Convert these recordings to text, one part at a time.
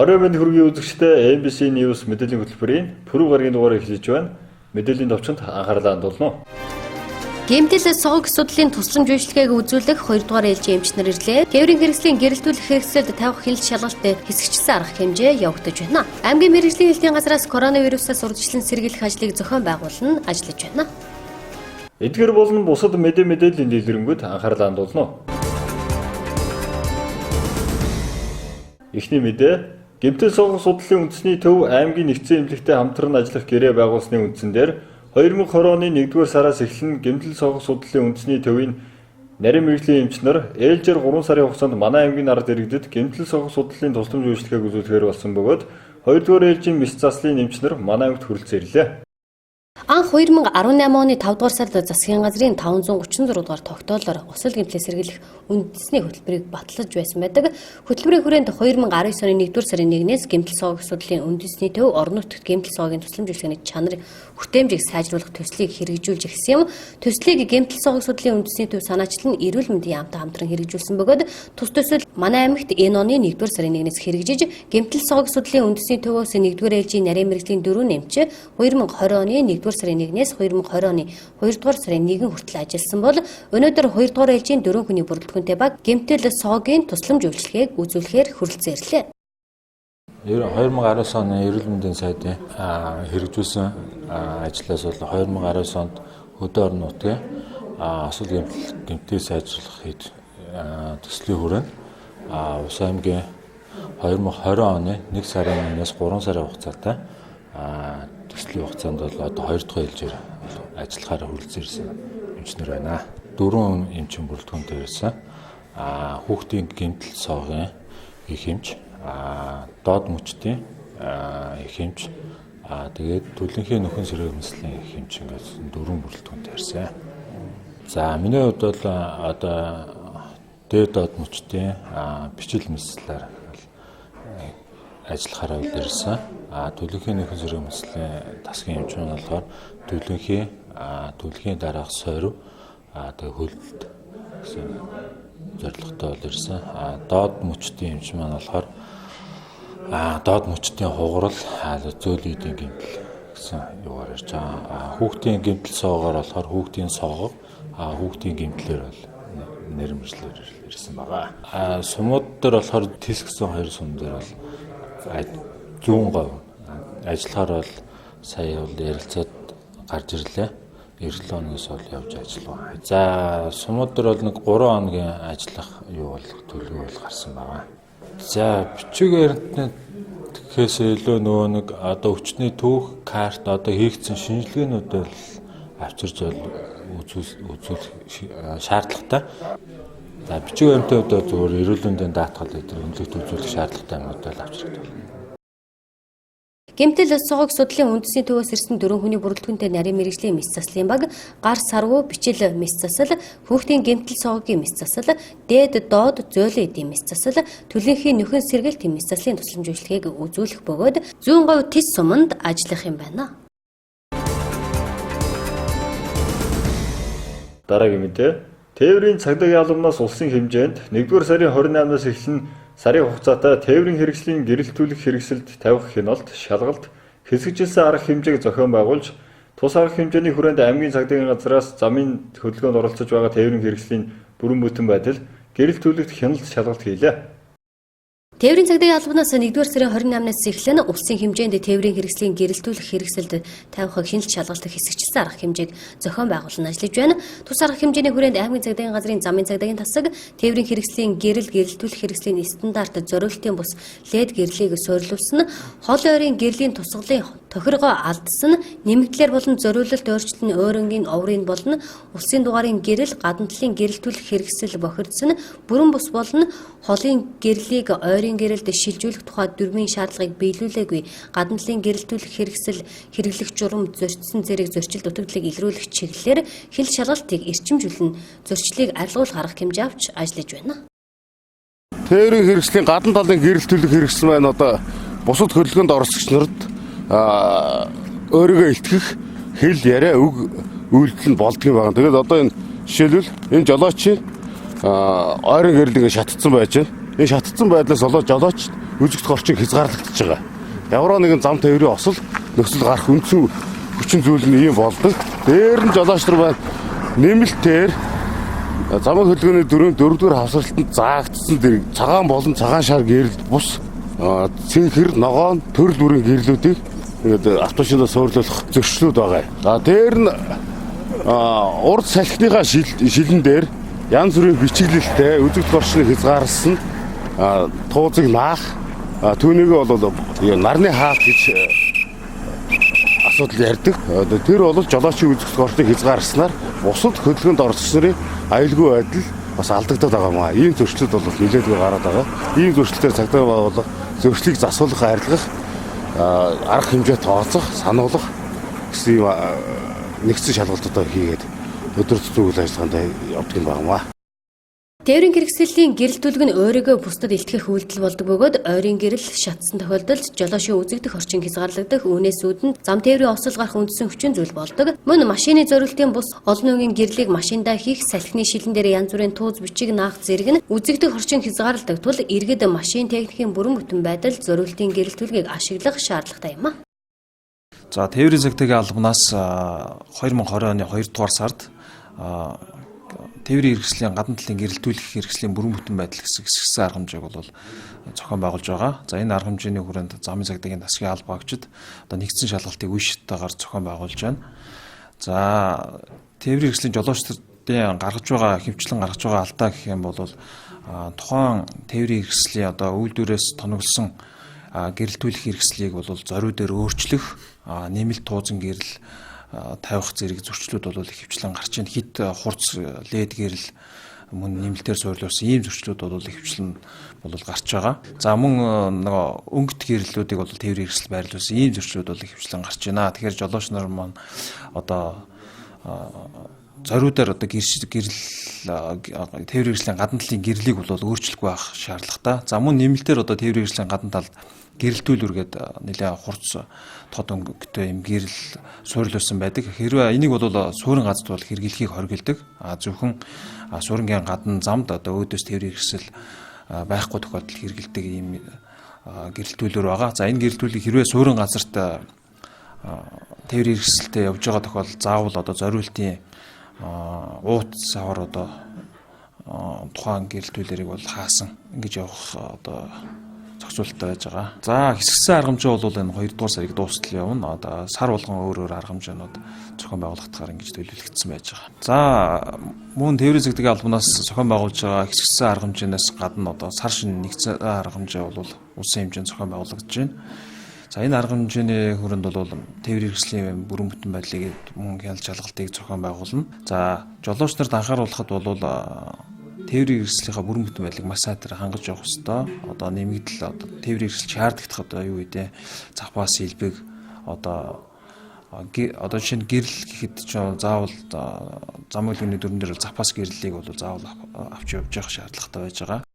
Орой мэнд хүргийн үзэгчдээ MBC News мэдээллийн хөтөлбөрийн пүрэв гарагийн дугаарыг эхлэж байна. Мэдээллийн товчонд анхаарлаа хандуулна. Гэмтэл согог судлалын тусламж үйлчилгээг үзүүлэх 2 дугаар ээлжийн эмчнэр ирлээ. Тээврийн хэрэгслийн гэрэлтүүлэх хэрэгсэлд тавих хил шалгалт хэсэгчсэн арга хэмжээ явагдаж байна. Аймгийн мэргэжлийн хэлтийн газраас коронавирусаас урьдчилан сэргийлэх ажлыг зохион байгуулан ажиллаж байна. Эдгээр болон бусад мэдээллийн дэлгэрэнгүй анхаарлаа хандуулна. Эхний мэдээ гэмтэл согог судлалын үндэсний төв аймгийн нэгдсэн эмнэлэгтэй хамтран ажиллах гэрээ байгуулсны үндсэн дээр 2020 оны 1-р сараас эхлэн гэмтэл согог судлалын үндэсний төвийн нарийн мэргэжлийн эмчнэр ээлжээр 3 сарын хугацаанд манай аймгийн ард иргэдэд гэмтэл согог судлалын тусламж үйлчилгээг үзүүлэхээр болсон бөгөөд 2-р ээлжийн мэс заслын эмчнэр манай аймагт хүрэлцэн ирлээ. Анх 2018 оны 5 дугаар сард засгийн газрын 536 дугаар тогтоолоор усал гэмтлээс сэргийлэх үндэсний хөтөлбөрийг батлаж байсан байдаг. Хөтөлбөрийн хүрээнд 2019 оны 1-р сарын 1-ээс гэмтэл согог судлалын үндэсний төв орон нутгад гэмтэл согогийн тусламж үйлчилгээний чанар хүртээмжийг сайжруулах төслийг хэрэгжүүлж ирсэн юм. Төслийг гэмтэл согог судлалын үндэсний төв санаачлан эрүүл мэндийн яамтай хамтран хэрэгжүүлсэн бөгөөд тус төсөл манай аймагт энэ оны 1-р сарын 1-ээс хэрэгжиж гэмтэл согог судлалын үндэсний төвөөс 1-р ээлжийн нарийн мэргэжлийн 4 эмч 2020 оны 1-р сарын 1-ээс 2020 оны 2-р сарын 1 хүртэл ажилласан бол өнөөдөр 2-р ээлжийн 4 хүний бүрэлдэхүүнтэй баг гэмтэл согогийн тусламж үйлчилгээг үзүүлэхээр хүрэлцэн ирлээ. 2019 оны эрүүл мэндийн сайдын хэрэгжүүлсэн ажлаас бол 2019 онд хөдөө орон нутгийн осол гэмтээ сайжруулах хэд төслийн хүрээнд Ус аймгийн 2020 оны 1 сарын 1-ээс 3 сарын хугацаатай төслийн хугацаанд бол одоо 2 дахь ээлжээр ажиллахаараа хүрэлцэн ирсэн эмчнэр байна. 4 эмчин бүрэлдэхүүнтэй ирсэн. Хүүхдийн гэмтэл согын их эмч, доод мөчтийн их эмч, тэгээд төлөнхийн нөхөн сэргээх мэслийн их эмч ингээд 4 бүрэлдэхүүнтэй ирсэн. За миний хувьд бол одоо дээд доод мөчтийн бичил мэслэлээр ажиллахаараа ирсэн. Төлөнхийн нөхөн сэргээх мэслийн тасгийн эмч нь болохоор төлөнхийн дараах сойрв тэгээд хөлд гэсэн зорилготой бол ирсэн. Доод мөчтийн эмч маань болохоор доод мөчтийн хугарал зөөл эдийн гэмтэл гэсэн юугаар ирж байгаа. Хүүхдийн гэмтэл согоор болохоор хүүхдийн согог, хүүхдийн гэмтлэр бол нэр мэржлэр ирсэн байгаа. Сумууд дээр болохоор тис гэсэн 2 сум дээр бол 100% ажиллахаар бол сая бол ярилцаад гарч ирлээ. 9 хоногоос бол явж ажиллав. За сумууд дээр бол нэг 3 хоногийн ажиллах юу бол төлөв бол гарсан байгаа. За бичиг баримтнаас илүү нөгөө нэг одоо өчтний түүх карт одоо хийгдсэн шинжилгээнүүдээр авчирч үзүүлэх шаардлагатай. За бичиг баримтын хувьд зөвхөн эрүүл мэндийн даатгал дээр хөндлөлт үзүүлэх шаардлагатай юмнуудыг авчирдаг. Гэмтэл согог судлалын үндэсний төвөөс ирсэн 4 хүний бүрэлдэхүүнтэй нарийн мэргэжлийн мэс заслын баг, гар сарвуу бичил мэс засал, хүүхдийн гэмтэл согогийн мэс засал, дээд доод зөөлөн эдийн мэс засал, төлөнхийн нөхөн сэргээлт мэс заслын тусламж үйлчилгээг үзүүлэх бөгөөд 100% тис суманд ажиллах юм байна. Дараагийн мэдээ тээврийн цагдаагийн албанаас улсын хэмжээнд 1-р сарын 28-наас эхлэн сарын хугацаатай тээврийн хэрэгслийн гэрэлтүүлэх хэрэгсэлд тавих хяналт, шалгалт, хэсэгжилсэн арга хэмжээг зохион байгуулж, тус арга хэмжээний хүрээнд аймгийн цагдаагийн газраас замын хөдөлгөөнд оролцож байгаа тээврийн хэрэгслийн бүрэн бүтэн байдал гэрэлтүүлэгт хяналт, шалгалт хийлээ. Тээврийн цагдаагийн албанаас 1-р сарын 28-наас эхлэн улсын хэмжээнд тээврийн хэрэгслийн гэрэлтүүлэх хэрэгсэлд тавих хяналт шалгалтын хэсэгчилсэн арга хэмжээг зохион байгуулан ажиллаж байна. Тус арга хэмжээний хүрээнд аймгийн цагдаагийн газрын замын цагдаагийн тасаг, тээврийн хэрэгслийн гэрэлтүүлэх хэрэгслийн стандарт зориултын бус лед гэрлийг суурилуулсан, хол ойрын гэрлийн тусгалын тохиргоо алдсан, нэмэгдлэр болон зориулалт өөрчлөлт өөрөнгийн оврын болон улсын дугаарын гэрэл, гадна талын гэрэлтүүлэх хэрэгсэл бохирдсон, бүрэн бус болон холын гэрлийг ойрын гэрэлд шилжүүлэх тухай дүрмийн шаардлагыг биелүүлээгүй, гадна талын гэрэлтүүлэх хэрэгсэл хэрэглэх журам зорчсон зэрэг зорчил дутагдлыг илрүүлэх чиглэлээр хил шалгалтыг эрчимжүүлэн зорчлыг арилгуулах арга хэмжээ авч ажиллаж байна. Тээврийн хэрэгслийн гадна талын гэрэлтүүлэх хэрэгсэл маань одоо бусад хөдөлгөөнд оролцогч нарт өөрийгөө илтгэх хэл яриа үг үйлдэл нь болдгийм байна. Тэгээд одоо энэ жишээлбэл энэ жолоочийн ойрын гэрэл ингэ шатцсан байж байна. энэ шатцсан байдлаас болоод жолооч үзэгдэх орчин хязгаарлагдчихж байгаа. Ямар нэгэн зам тээврийн осол нөхцөл гарах үндсэн хүчин зүйл нь ийм болдог. Дээр нь жолооч нар байна. Нэмэлтээр замын хөдөлгөөний дөрөвдүгээр хавсгалтанд заагдсан дэрэг цагаан болон цагаан шар гэрэл бус цэнхэр ногоон төрөл бүрийн гэрлүүдийг ингээд автошиноо суурлуулах зөрчлүүд байгаа. Дээр нь урд салхиныхаа шилэн дээр янз бүрийн бичиглэлтэй үзэгдэх орчныг хязгаарласан туузыг наах түүнийгээ бол нарны хаалт гэж асуудал ярьдаг. Тэр бол жолоочийн үзэгдэх орчныг хязгаарласнаар бусад хөдөлгөөнд оролцогч нарын аюулгүй байдал бас алдагдаад байгаа маа. Ийм зөрчлүүд бол нэлээдгүй гараад байгаа. Ийм зөрчлөлтөөр цагдаа байгууллага зөрчлийг засуулах, арилгах, арга хэмжээ тооцох, сануулгах гэсэн нэгдсэн шалгалтуудаа хийгээд өдөр тутмын үйл ажиллагаанд явдаг юм байна. Тээврийн хэрэгслийн гэрэл түлэг нь өөрийгөө бусдад илтгэх үйлдэл болдог бөгөөд ойрын гэрэл шатсан тохиолдолд жолоочийн үзэгдэх орчин хязгаарлагдах, үүнээс үүдэн зам тээврийн осол гарах үндсэн хүчин зүйл болдог. Мөн машины зориултын бус олон үеийн гэрлийг машиндаа хийх, салхины шилэн дээр янз бүрийн тууз бичиг наах зэрэг нь үзэгдэх орчин хязгаарладаг тул иргэд машин техникийн бүрэн бүтэн байдал зориултын гэрэл түлгийг ашиглах шаардлагатай юм а. За тээврийн цагтаагийн албанаас 2020 оны 2 дугаар сард тээврийн хэрэгслийн гадна талын гэрэлтүүлэх хэрэгслийн бүрэн бүтэн байдал гэсэн хэсэгсэн арга хэмжээг бол зохион байгуулж байгаа. За энэ арга хэмжээний хүрээнд замын цагдаагийн засгийн албаагчид одоо нэгдсэн шалгалтыг үе шаттайгаар зохион байгуулж байна. За тээврийн хэрэгслийн жолоочдын гаргаж байгаа хэмжлэн гаргаж байгаа алдаа гэх юм бол тухайн тээврийн хэрэгслийн одоо үйлдвэрээс тоноглосон гэрэлтүүлэх хэрэгслийг бол зориуд дээр өөрчлөх, нэмэлт туузан гэрэл тавих зэрэг зөрчлүүд бол их хвчлэн гарч ийн. Хит хурц лед гэрэл мөн нэмэлтээр суйрлуулсан ийм зөрчлүүд бол их хвчлэн бол гарч байгаа. За мөн нөгөө өнгөт гэрлүүдийг бол тээврийн хэрэгсэл байрлуулсан ийм зөрчлүүд бол их хвчлэн гарч байна. Тэгэхээр жолооч нар маань одоо зориудаар одоо гэрэл тээврийн хэрэгслийн гадна талын гэрлийг бол өөрчлөхгүй байх шаардлагатай. За мөн нэмэлтээр одоо тээврийн хэрэгслийн гадна талд гэрэлтүүлүүргээд нэлээд хурц тод өнгөтэй юм гэрэл суйрлуулсан байдаг. Хэрвээ энийг бол суурин газарт бол хэрэглэхийг хориглодог. Зөвхөн суурингийн гадна замд одоо өөдөөс тээврийн хэрэгсэл байхгүй тохиолдолд хэрэглэдэг ийм гэрэлтүүлүүр байгаа. За энэ гэрэлтүүлийг хэрвээ суурин газарт тээврийн хэрэгсэлтэй явж байгаа тохиолдолд заавал одоо зориултын уут савар одоо тухайн гэрэлтүүлэрийг бол хаасан ингэж явах одоо зохицуулалттай байж байгаа. За хэсэгсэн арга хэмжээ бол энэ 2 дугаар сарыг дуустал явна. Одоо сар болгон өөр арга хэмжээнүүд зохион байгуулагдахаар ингэж төлөвлөгдсөн байж байгаа. За мөн тээврийн цагдаагийн албанаас зохион байгуулж байгаа хэсэгсэн арга хэмжээнээс гадна одоо сар шин нэгдсэн арга хэмжээ бол улсын хэмжээнд зохион байгуулагдаж байна. За энэ арга хэмжээний хүрээнд бол тээврийн хэрэгслийн бүрэн бүтэн байдлыг мөн хяналт шалгалтыг зохион байгуулна. За жолооч нарт анхааруулахад бол тээврийн хэрэгслийнхаа бүрэн бүтэн байдлыг маш сайтар хангаж явах ёстой. Одоо нэмэгдэл одоо тээврийн хэрэгсэл шаардлагатай одоо юу гэдэг завхаас илбэг одоо шинэ гэрэл гэхэд ч заавал замын хөдөлгөөний дүрэн дээр завхаас гэрлэлийг бол заавал авч явж явах шаардлагатай байж байгаа.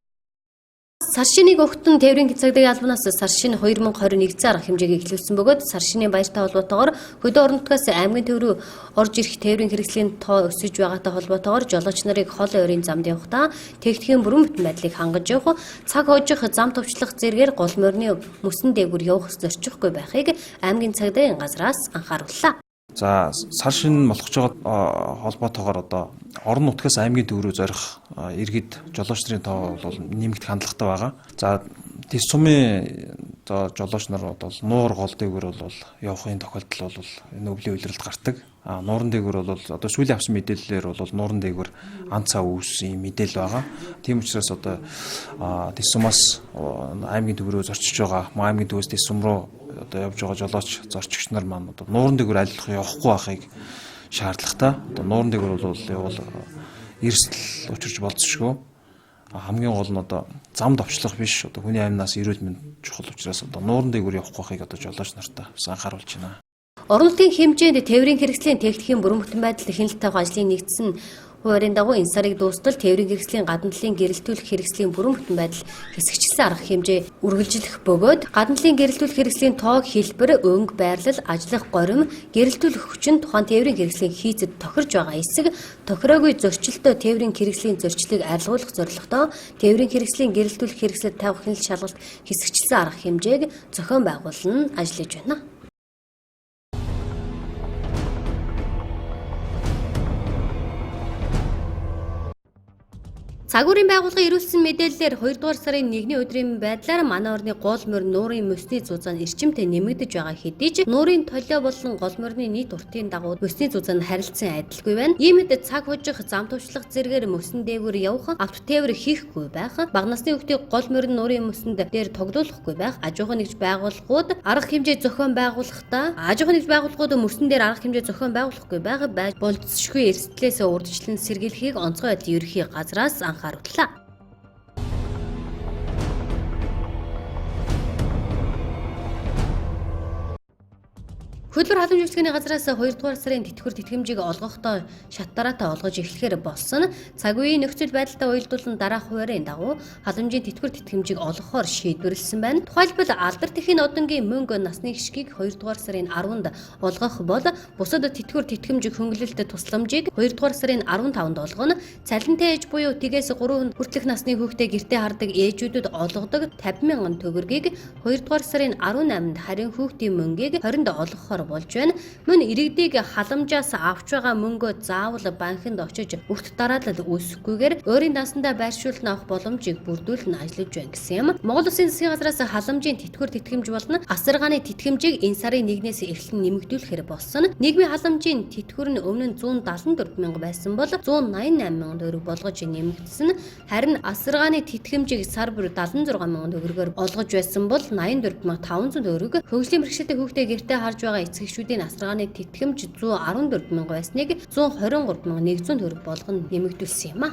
Сар шинийг өгтөн тээврийн цагдаагийн албанаас сар шин 2021 арга хэмжээг эхлүүлсэн бөгөөд сар шинийн баяртай холбоотойгоор хөдөө орон нутгаас аймгийн төв рүү орж ирэх тээврийн хэрэгслийн тоо өсөж байгаатай холбоотойгоор жолооч нарыг хол ойрын замд явахдаа техникийн бүрэн бүтэн байдлыг хангаж явах, цаг хожих, зам төвчлөх зэргээр гол морины мөсөн дээгүүр явах зорчихгүй байхыг аймгийн цагдаагийн газраас анхаарууллаа. За сар шин болохж байгаа холбоотойгоор одоо орон нутгаас аймгийн төв рүү зорих иргэд жолооч нарын тоо бол нэмэгдэх хандлагатай байгаа. За Тэс сумын жолооч нар бол нуур гол дээгүүр бол явахын тохиолдол бол энэ өвлийн үйлрэлд гардаг. Нуурын дээгүүр бол одоо сүүлийн авсан мэдээллээр бол нуурын дээгүүр анцаа үүссэн мэдээлэл байгаа. Тийм учраас одоо Тэс сумаас аймгийн төв рүү зорчиж байгаа, аймгийн төвөөс Тэс сум руу одоо явж байгаа жолооч зорчигч нар маань одоо нуурын дээгүүр алилах явахгүй байхыг шаардлагатай. Одоо нуурын дээгүүр бол явал эрсдэл учирч болцсошгүй. Хамгийн гол нь одоо зам давчлах биш, одоо хүний амнаас эрүүл мэнд чухал учраас одоо нуурын дээгүүр явахгүй байхыг одоо жолооч нартаа анхааруулж байна. Орон нутгийн хэмжээнд тээврийн хэрэгслийн техникийн бүрэн бүтэн байдал хяналт тавих ажлын нэгдсэн хуваарийн дагуу энэ сарыг дуустал тээврийн хэрэгслийн гадна талын гэрэлтүүлэх хэрэгслийн бүрэн бүтэн байдал хэсэгчлсэн арга хэмжээ үргэлжлэх бөгөөд гадна талын гэрэлтүүлэх хэрэгслийн тоог хэлбэр, өнгө, байрлал, ажиллах горим, гэрэлтүүлэх хүчин тухайн тээврийн хэрэгслийн хийцэд тохирж байгаа эсэг тохироогүй зөрчилтөө тээврийн хэрэгслийн зөрчлийг арилгуулах зорилготой тээврийн хэрэгслийн гэрэлтүүлэх хэрэгсэд тавих хяналт шалгалт хэсэгчлсэн арга хэмжээг зохион байгуулна ажиллаж байна. Цагуурийн байгууллага ирүүлсэн мэдээллээр 2 дугаар сарын 1-ний өдрийн байдлаар манай орны гол морь нуурын мөсний зузаан эрчимтэй нэмэгдэж байгаа хэдий ч нуурын толио болон гол морьны нийт уртын дагуу мөсний зузаан харилцан адилгүй байна. Иймд цаг хужих, зам төвчлөх зэргээр мөсөн дээгүүр явах, автотээвэр хийхгүй байх, бага насны хүүхдийг гол морь нуурын мөсөнд дээр тогтоолохгүй байх, аж ахуйн нэгж байгууллагууд арга хэмжээ зохион байгуулахдаа мөсөн дээр арга хэмжээ зохион байгуулахгүй байх байж болцсошгүй эрсдлээс урьдчилан сэргийлэхийг онцгой байдлын ерөнхий газраас анхаарууллаа. Хөдөлмөр халамж үйлчлэгээний газраас 2 дугаар сарын тэтгэвэр тэтгэмжийг олгохдоо шат дараатай олгож эхлэхээр болсон. Цаг үеийн нөхцөл байдалтай уялдуулан дараах хуваарийн дагуу халамжийн тэтгэвэр тэтгэмжийг олгохоор шийдвэрлсэн байна. Тухайлбал алдарт эхийн одонгийн мөнгө насны гიშгийг 2 дугаар сарын 10-нд олгох бол бусад тэтгэвэр тэтгэмжийг хөнгөлөлт тусламжийг 2 дугаар сарын 15-нд олгоно. Цалинтай ээж буюу тгээс 3 хүртэлх насны хүүхдээ гэртээ хардаг ээжүүдэд олгодог 50,000 төгрөгийг 2 дугаар сарын 18-нд харин хүүхдийн мөнгийг 20-нд олгохоор болж байна. Мөн иргэдийг халамжаас авч байгаа мөнгөө заавал банкнд очиж өгт дараалал үүсэхгүйгээр өөрийн дансандаа байршуулна авах боломжийг бүрдүүлэн ажиллаж байна гэсэн юм. Монгол Улсын засгийн газраас халамжийн тэтгэвэр тэтгэмж болон асаргааны тэтгэмжийг энэ сарын 1-ээс эхлэн нэмэгдүүлэхээр болсон. Нийгмийн халамжийн тэтгэвэр нь өмнө нь 174,000 байсан бол 188,000 төгрөг болгож нэмэгдсэн. Харин асаргааны тэтгэмжийг сар бүр 76,000 төгрөгөөр олгож байсан бол 84,500 төгрөг. Хөгжлийн бэрхшээлтэй хүүхдээ гэртээ харж байгаа эцэгчүүдийн асаргааны тэтгэмж 114,000 байсныг 123,100 төгрөг болгон нэмэгдүүлсэн юм а.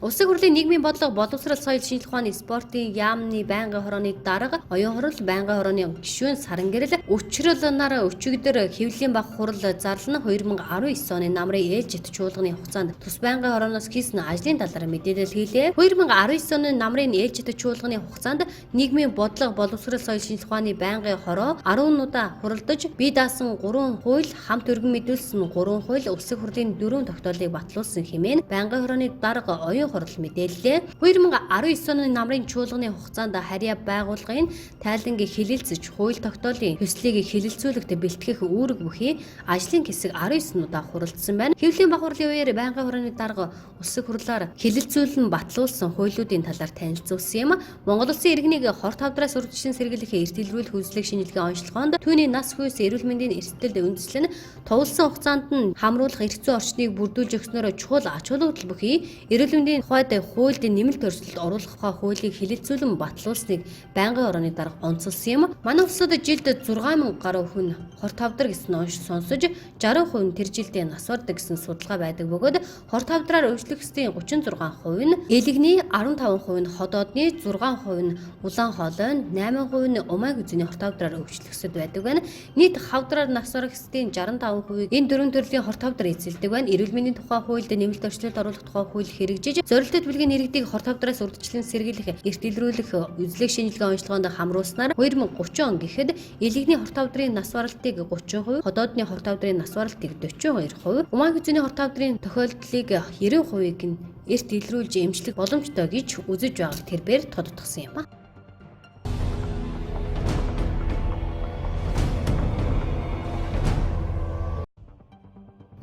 Улсын хурлын нийгмийн бодлого, боловсрол, соёл, шинжлэх ухааны, спортын, яамны, байнгын хорооны дарга, оюун хорол, байнгын хорооны гишүүн, саран гэрэл, өчрөл нар өчигдөр хэвлэлийн баг хурал зарлан 2019 оны намрын ээлжит чуулганы хугацаанд тус байнгын хорооноос хийсэн ажлын талаар мэдээлэл хийлээ. 2019 оны намрын ээлжит чуулганы хугацаанд нийгмийн бодлого, боловсрол, соёл, шинжлэх ухааны байнгын хороо 10 удаа хуралдаж, бие даасан 3 хууль, хамт өргөн мэдүүлсэн 3 хууль, улсын хурлын 4 тогтоолыг батлуулсан хэмээн байнгын хорооны дарга оюун хорол мэдээллээ. 2019 оны намрын чуулганы хугацаанд харьяа байгууллагын тайлангийн хилэлцэж хууль тогтоолын төслийг хилэлцүүлэхэд бэлтгэх үүрэг бүхий ажлын хэсэг 19 удаа хуралдсан байна. Хэвлэлийн баг хурлын үеэр байнгын хорооны дарга улсын хурлаар хилэлцүүлэн батлуулсан хуулиудын талаар танилцуулсан юм. Монгол Улсын иргэнийг хорт хавдраас урьдчилан сэргийлэх, эрт илрүүлэх үзлэг шинжилгээ онцлогоонд түүний нас хүйс, эрүүл мэндийн эрсдэлд үндэслэн товлсон хугацаанд нь хамруулах эрх зүйн орчныг бүрдүүлж өгснөөр чухал ач холбогдол бүхий эрүүл мэндийн тухайд хуульд нэмэлт төрөлд оруулах хуулийг хилэлцүүлэн батлуулсныг байнгын хорооны дарга онцолсон юм. Манай улсад жилд 6,000 гаруй хүн хорт хавдар гэсэн онш сонсож 60% нь тэр жилдээ нас бардаг гэсэн судалгаа байдаг бөгөөд хорт хавдраар өвчлөгчдийн 36% нь элэгний, 15% нь ходоодны, 6% нь улаан хоолойн, 8% нь умайг үзэний хорт хавдраар өвчлөгсөд байдаг байна. Нийт хавдраар нас барагчдын 65%-ийг энэ дөрвөн төрлийн хорт хавдар эзэлдэг байна. Эрүүл мэндийн тухай хуульд нэмэлт өөрчлөлт оруулах тухай хууль хэрэгжиж зорилттой бүлгийн иргэдийг хорт хавдраас урьдчилан сэргийлэх, эрт илрүүлэх үзлэг шинжилгээ онцлогоонд хамруулснаар 2030 он гэхэд элэгний хорт хавдрын нас баралтыг 30%, ходоодны хорт хавдрын нас баралтыг 42%, умайг үзэний хорт хавдрын тохиолдлыг 90%-ийг нь эрт илрүүлж эмчлэх боломжтой гэж үзэж байгааг тэрбээр тодтогсон юм а.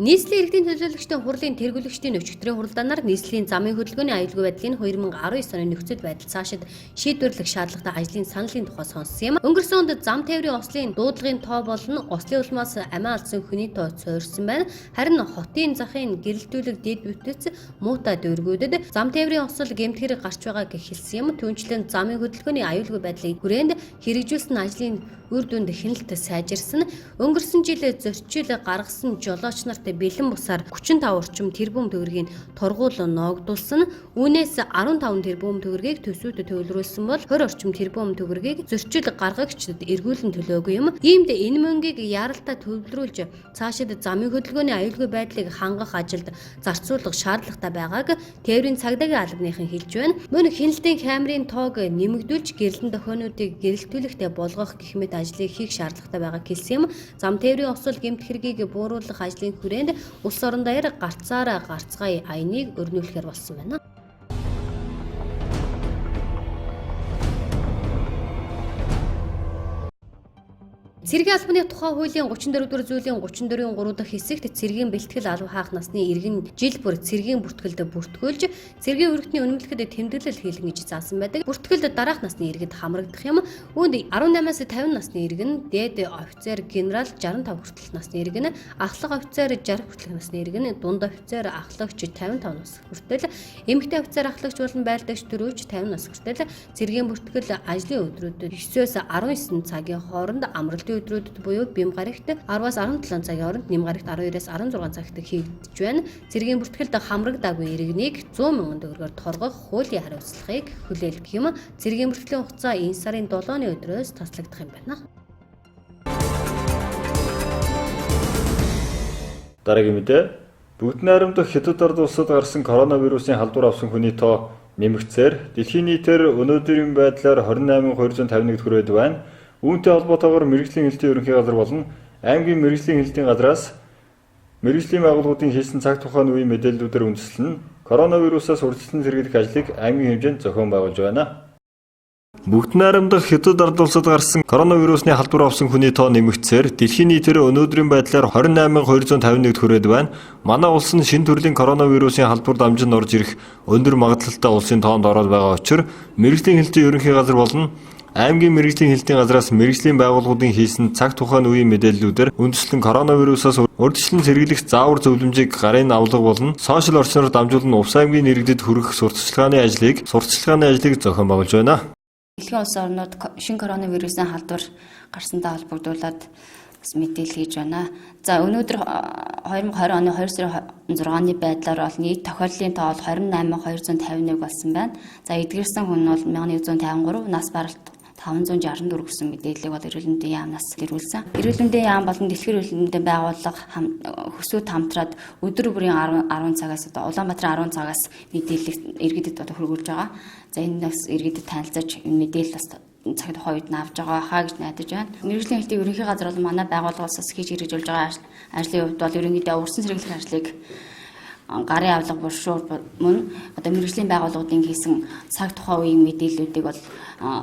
Нийслэлийн иргэдийн төлөөлөгчдийн хурлын тэргүүлэгчдийн өчигдрийн хуралдаанаар нийслэлийн замын хөдөлгөөний аюулгүй байдлын 2019 оны нөхцөл байдал цаашид шийдвэрлэх шаардлагатай ажлын саналын тухай сонссон юм. Өнгөрсөн онд зам тээврийн ослын дуудлагын тоо болон ослын улмаас амиа алдсан хүний тоо цойрсон байна. Харин хотын захын гэрэлтүүлэг дэд бүтц муутай дөргүүдэд зам тээврийн осол гэмтгэр гарч байгааг хэлсэн юм. Түүнчлэн замын хөдөлгөөний аюулгүй байдлыг хүрээнд хэрэгжүүлсэн ажлын үр дүнд хяналт сайжирсан. Өнгөрсөн жил зөрчил гаргасан жолооч нарт шалгалтын бэлэн бусаар 45 орчим тэрбум төгрөгийн торгуулан ноогдуулсан. Үүнээс 15 тэрбум төгрөгийг төсвүүдэд төвлөрүүлсэн бол 20 орчим тэрбум төгрөгийг зөрчил гаргагчдад эргүүлэн төлөөгүй юм. Иймд энэ мөнгийг яралтай төвлөрүүлж цаашид замын хөдөлгөөний аюулгүй байдлыг хангах ажилд зарцуулах шаардлагатай байгааг тээврийн цагдаагийн албаныхан хэлж байна. Мөн хяналтын камерын тоог нэмэгдүүлж гэрэлтэн дохионуудыг гэрэлтүүлэхтэй болгох гэх мэт ажлыг хийх шаардлагатай байгааг хэлсэн юм. Зам тээврийн осол гэмт хэргийг бууруулах ажлын хүрээнд улс орон даяар гарцаараа гарцгай аяныг өрнүүлэхээр болсон байна. Цэргийн албаны тухай хуулийн 34 дугаар зүйлийн 34-ийн 3 дахь хэсэгт цэргийн бэлтгэл алба хаах насны иргэн жил бүр цэргийн бүртгэлд бүртгүүлж цэргийн өргөтний үнэмлэхэд тэмдэглэл хийлгэн гэж заасан байдаг. Бүртгэлд дараах насны иргэд хамрагдах юм. Үүнд 18-аас 50 насны иргэн, дээд офицер генерал 65 хүртэл насны иргэн, ахлах офицер 60 хүртэл насны иргэн, дунд офицер ахлагч 55 нас хүртэл, эмэгтэй офицер ахлагч болон байлдагч дөрөвч 50 нас хүртэл цэргийн бүртгэл ажлын өдрүүдэд 9-өөс 19 цагийн хооронд амралт өдрүүдэд буюу бим гарагт 10-аас 17 цагийн хооронд ням гарагт 12-аас 16 цагт хийгдэж байна. Цэргийн бүртгэлд хамрагдаагүй иргэнийг 100 мянган төгрөгөөр торгох хуулийн хариуцлагыг хүлээлгэх юм. Цэргийн бүртгэлийн хугацаа энэ сарын 7-ны өдрөөс таслагдах юм байна. Дараагийн мэдээ. Бүгд найрамдах Хятад ард улсад гарсан коронавирусын халдвар авсан хүний тоо нэмэгцээр дэлхийн нийтээр өнөөдрийн байдлаар 28,251 хүрээд байна. Үүнтэй холбоотойгоор мэргэжлийн хэлтийн ерөнхий газар болон аймгийн мэргэжлийн хэлтийн газраас мэргэжлийн байгууллагуудын хийсэн цаг тухайн үеийн мэдээллүүдээр үндэслэн коронавирусаас урьдчилан сэргийлэх ажлыг аймгийн хэмжээнд зохион байгуулж байна. Бүгд найрамдах Хятад ард улсад гарсан коронавирусны халдвар авсан хүний тоо нэмэгцээр дэлхийн нийтээр өнөөдрийн байдлаар 28,251 хүрээд байна. Манай улс нь шинэ төрлийн коронавирусын халдвар дамжин орж ирэх өндөр магадлалтай улсын тоонд ороод байгаа учраас мэргэжлийн хэлтийн ерөнхий газар болон аймгийн мэргэжлийн хэлтийн газраас мэргэжлийн байгууллагуудын хийсэн цаг тухайн үеийн мэдээллүүдээр үндэслэн коронавирусаас урьдчилан сэргийлэх заавар зөвлөмжийг гарын авлага болон сошиал орчноор дамжуулан Увс аймгийн иргэдэд хүргэх сурталчилгааны ажлыг зохион байгуулж байна. Дэлхийн улс орнууд шинэ коронавирусын халдвар гарсантай холбогдуулаад бас мэдээлэл хийж байна. За өнөөдөр 2020 оны 2 сарын 6-ны байдлаар бол нийт тохиолдлын тоо 28,251 болсон байна. За эдгэрсэн хүн бол 1153, нас баралт 564 гэсэн мэдээллийг бол эрүүл мэндийн яамнаас ирүүлсэн. Эрүүл мэндийн яам болон дэлхийн эрүүл мэндийн байгууллага хөсөөд хамтраад өдөр бүрийн 10 цагаас Улаанбаатарын 10 цагаас мэдээлэл иргэдэд хүргүүлж байгаа. За энэ нас иргэдэд танилцаж мэдээлэл бас цаг тухайн үед навж байгаа хаа гэж найдаж байна. Мэргэжлийн хэлтийн ерөнхий газар бол манай байгууллагаас хийж хэрэгжүүлж байгаа ажлын хувьд бол ерөнхийдөө урьдчилан сэргийлэх ажлыг гарын авлага боршуур мөн одоо мэргэжлийн байгууллагуудын хийсэн цаг тухайн үеийн мэдээллүүдийг бол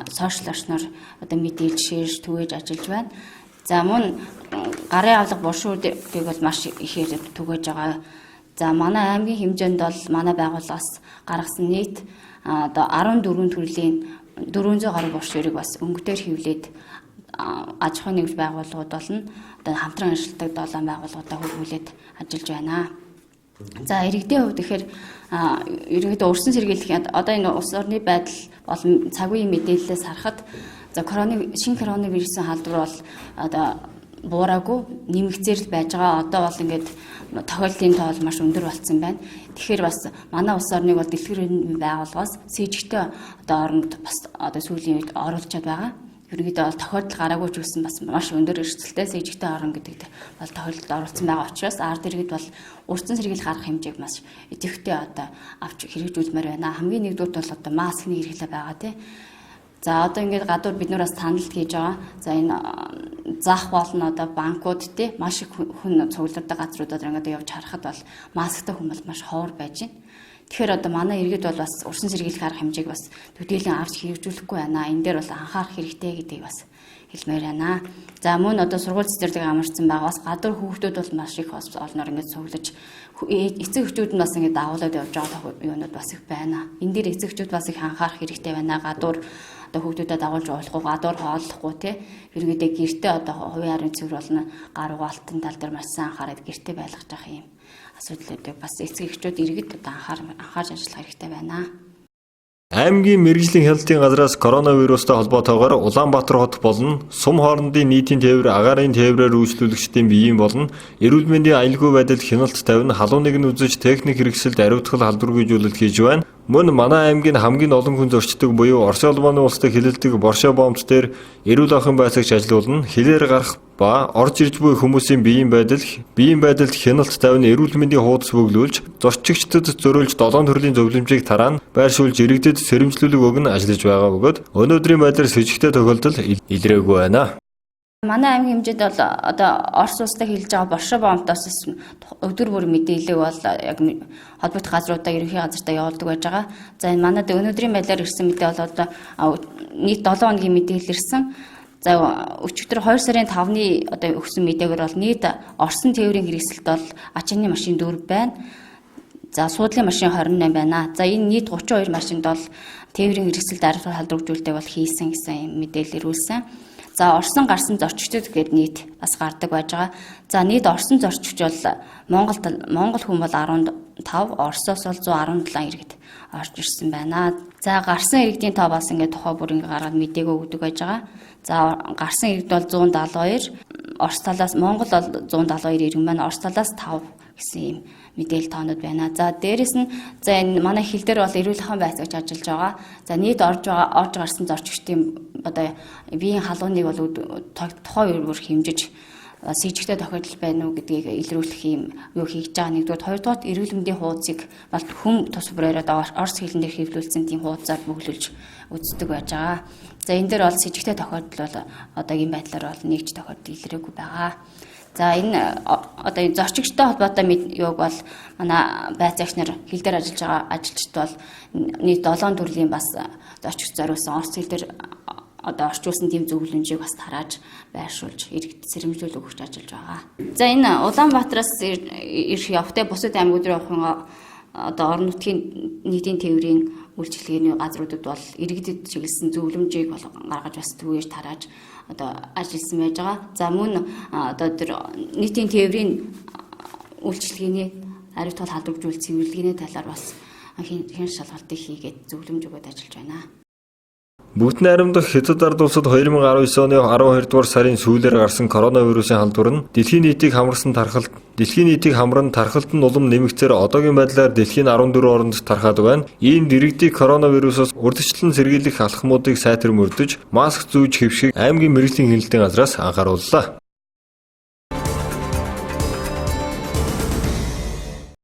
сошиал орчноор одоо мэдээлж шеэрж түгээж ажиллаж байна. За мөн гарын авлага боршуурыг бол маш ихээр түгээж байгаа. За манай аймгийн хэмжээнд бол манай байгууллагаас гаргасан нийт одоо 14 төрлийн 400 гаруй боршуурыг бас өнгөтөр хевлээд аж ахуйн нэгж байгууллагууд болон одоо хамтран ажилладаг 7 байгууллагуудаа хөрвүүлээд ажиллаж байна. За иргэдийн хувьд тэгэхээр ерөнхийдөө урьдчилан сэргийлэх одоо энэ улс орны байдал болон цаг үеийн мэдээллээс харахад за шинэ коронавирусын халдвар бол одоо буураагүй нэмэгцээр л байж байгаа. Одоо бол ингээд тохиолдлын тоо бол маш өндөр болсон байна. Тэгэхээр бас манай улс орныг бол дэлгэрэнгүй байгууллагаас сэжигтэй одоо оронд бас одоо сүүлийн үед оруулж байгаа. Ерөнхийдөө бол тохиолдол гараагүй ч гэсэн бас маш өндөр эрсдэлтэй сэжигтэй орон гэдэгт бол тохиолдолд оруулсан байгаа учраас ард иргэд бол урьдчилан сэргийлэх арга хэмжээг маш идэвхтэй одоо авч хэрэгжүүлмээр байна. Хамгийн нэгдүгürt бол одоо маскны хэрэглээ байгаа тий. За одоо ингээд гадуур бид нураас таналт хийж байгаа. За энэ заах болно одоо банкуд тий маш их хүн цуглардаг газруудаар ингээд явж харахад бол масктай хүн бол маш ховор байж байна. Тэгэхээр одоо манай иргэд бол бас урьдчилан сэргийлэх арга хэмжээг бас төдийлөн авч хэрэгжүүлэхгүй байна. Энэ дээр бол анхаарах хэрэгтэй гэдгийг бас хэлмээр байна. За мөн одоо сургууль цэцэрлэг амарсан байгаа бас гадуур хүүхдүүд бол маш их олноор ингээд цуглаж эцэг эхчүүд нь бас ингээд давуулаад явж байгаа юмнууд бас их байна. Энэ дээр эцэг эхчүүд бас их анхаарах хэрэгтэй байна. Гадуур одоо хүүхдүүдэд дагуулж уулахгүй, гадуур хооллохгүй тий. Ерөнхийдөө гэртээ одоо хувийн арын цэвэр болно. Гар угаалтын тал дээр маш сайн анхаарал гэртээ байлгаж явах юм асуудлуудыг бас эцэг эхчүүд иргэд одоо анхаарч ажиллах хэрэгтэй байна. Аймгийн мэргэжлийн хяналтын газраас коронавирустай холбоотойгоор Улаанбаатар хот болон сум хоорондын нийтийн тээвэр агаарын тээврээр үйлчлүүлэгчдийн биеийн болон эрүүл мэндийн аюулгүй байдал хяналт тавина халууныг нь үзэж техник хэрэгсэлд ариутгал халдваргүйжүүлэлт хийж байна. Мөн манай аймгийн хамгийн олон хүн зорчдог буюу Орос улmaаны улстай хилэлдэг Боршоо бомб дээр эрүүл ахуйн байцаагч ажиллуулна. Хилээр гарах ба орж ирж буй хүмүүсийн биеийн байдалд хяналт тавина эрүүл мэндийн хуудас бөглүүлж зорчигчдод зөриөлж 7 төрлийн зөвлөмжийг тараана байршуулж иргэдэд сэрэмжлүүлэг өгнө ажиллаж байгаа бөгөөд өнөөдрийн байдлаар с ิจ гтэй тохиолдол илрээгүй байна. Манай аймгийн хэмжээнд бол одоо Орос улстай хэлж байгаа Боршоо бомбоос өдөр бүр мэдээлэл бол яг холбогдох газруудаа ерөнхий газартаа явуулдаг байж байгаа. За энэ манайд өнөөдрийн байдлаар ирсэн мэдээ бол одоо нийт 7 хоногийн мэдээлэл ирсэн. За өчигдөр 2 сарын 5-ны одоо өгсөн мэдээгээр бол нийт Оросын тээврийн хэрэгсэлт бол ачааны машин 4 байна. За суудлын машин 28 байна. За энэ нийт 32 машинд бол тээврийн хэрэгсэлд ариутгал халдваргүйжүүлэлтийг бол хийсэн гэсэн мэдээлэл ирүүлсэн. За Оросын гарсан зорчигчдод гээд нийт бас гардаг байж байгаа. За нийт Оросын зорчигч бол Монгол хүн бол 15, Оросоос бол 117 иргэд орж ирсэн байна. За гарсан иргэдийн тоо бас ингээд тухай бүр ингээд гаргаад мэдээг өгдөг байж байгаа. За гарсан иргэд бол 172, Орос талаас Монгол бол 172 иргэн байна. Орос талаас 5 гэсэн юм мэдээлэл тоонууд байна. За дээрэс нь за энэ манай хил дээр бол эрүүл ахуйн байцаагч ажиллаж байгаа. За нийт орж гарсан зорчигчдын одоо биеийн халууныг бол тухайн үеэр хэмжиж с ิจ гтэй тохиолдол байна уу гэдгийг илрүүлэх юм юу хийж байгаа. Нэгдүгээр, хоёрдугаар эрүүл мэндийн хуудсыг бол хүм тус бүрээр одоо Орос хэлэн дээр хэвлүүлсэн тийм хуудасаар бөглүүлж үздэг байж байгаа. За энэ дээр бол с ิจ гтэй тохиолдол бол одоогийн байдлаар бол нэгж тохиолдол илрээгүй байгаа. За энэ одоо зорчигчтой холбоотой юуг бол манай байцаагч нар хил дээр ажиллаж байгаа ажилчид бол нийт 7 төрлийн бас зорчигч зориулсан Орос хил дээр одоо орчуулсан тийм зөвлөмжийг бас тарааж байршуулж иргэд сэрэмжлүүлэг өгч ажиллаж байгаа. За энэ Улаанбаатараас ирэх явахтай бусад аймагуд руу явах одоо орон нутгийн нийтийн тээврийн үйлчилгээний газруудад бол иргэдэд чиглэсэн зөвлөмжийг бол гаргаж бас түгээж тарааж одоо ажилласан байж байгаа. За мөн одоо тэр нийтийн тээврийн үйлчилгээний ариутгал халдваргүйжүүлэлт цэвэрлэгээний талаар бас хэн шалгалтыг хийгээд зөвлөмж өгöd ажиллаж байна. Бүгд найрамдах Хятад ард улсад 2019 оны 12 дугаар сарын сүүлээр гарсан коронавирусын халдвар нь дэлхийн нийтийг хамран тархалт нь улам нэмэгцээр одоогийн байдлаар дэлхийн 14 оронд тархаад байна. Ийм дэргэдийг коронавирусоос урьдчилан сэргийлэх алхмуудыг сайтар мөрдөж, маск зүүж хэвших аймгийн мэргэжлийн хяналтын газраас анхаарууллаа.